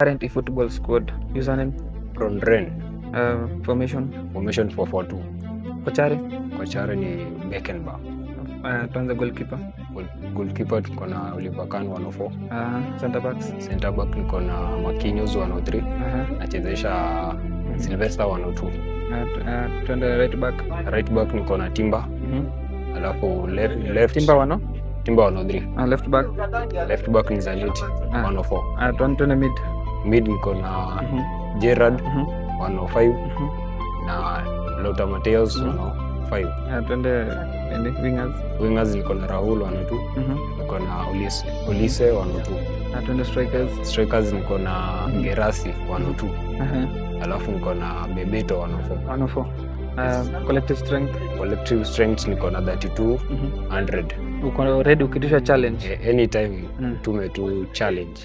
Current eFootball squad. Username. Ronren. Formation. Formation 4-4-2. Kochare ni Beckenbauer. Tuanze goalkeeper. Goalkeeper tuko na Oliver Kahn 104. Center back niko na Marquinhos 103. Nachezesha Sylvester 102. Tuende right back niko na Timber. Alafu left Timber 103. Left back ni Zanetti 104. Tuende mid niko na Gerrard 105 na Lothar Matthäus 105. Tuende wingers niko na Raul 102. Niko na Olise 102. Tuende strikers niko na Gerasi 102. Alafu niko na Bebeto 104. Collective strength niko na 3200. Uko ready ukitishwa challenge? Anytime tume tu challenge.